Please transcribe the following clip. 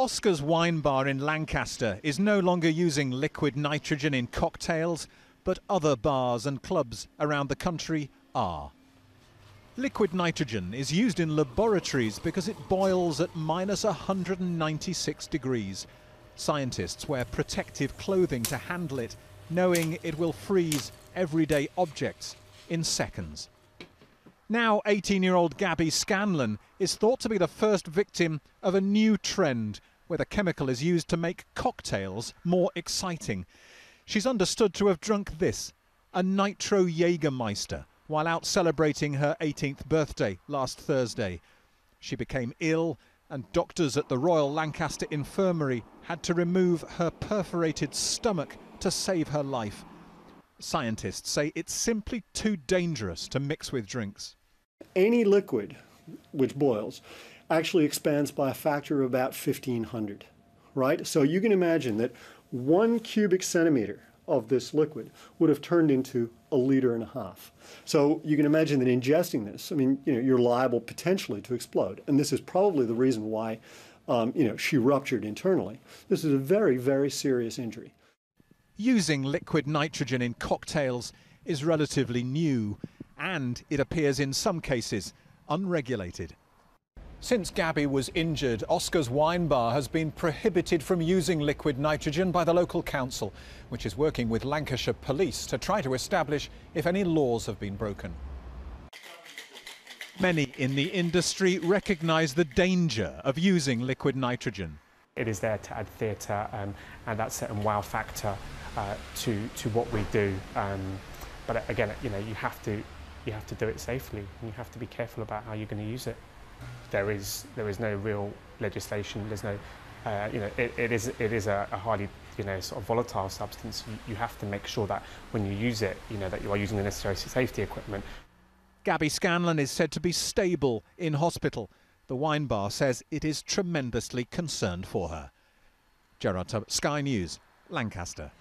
Oscar's Wine Bar in Lancaster is no longer using liquid nitrogen in cocktails, but other bars and clubs around the country are. Liquid nitrogen is used in laboratories because it boils at -196 degrees. Scientists wear protective clothing to handle it, knowing it will freeze everyday objects in seconds. Now 18-year-old Gabby Scanlon is thought to be the first victim of a new trend where the chemical is used to make cocktails more exciting. She's understood to have drunk this, a Nitro Jägermeister, while out celebrating her 18th birthday last Thursday. She became ill and doctors at the Royal Lancaster Infirmary had to remove her perforated stomach to save her life. Scientists say it's simply too dangerous to mix with drinks. Any liquid which boils actually expands by a factor of about 1,500, right? So you can imagine that 1 cubic centimeter of this liquid would have turned into 1.5 liters. So you can imagine that ingesting this, I mean, you're liable potentially to explode. And this is probably the reason why, she ruptured internally. This is a very, very serious injury. Using liquid nitrogen in cocktails is relatively new, and it appears in some cases unregulated. Since Gabby was injured, Oscar's Wine Bar has been prohibited from using liquid nitrogen by the local council, which is working with Lancashire Police to try to establish if any laws have been broken. Many in the industry recognise the danger of using liquid nitrogen. It is there to add theatre and that certain wow factor to what we do. But again, you have to do it safely, and you have to be careful about how you're going to use it. There is no real legislation. There's no, it is a highly sort of volatile substance. You have to make sure that when you use it, that you are using the necessary safety equipment. Gabby Scanlon is said to be stable in hospital. The wine bar says it is tremendously concerned for her. Gerard Tubbs, Sky News, Lancaster.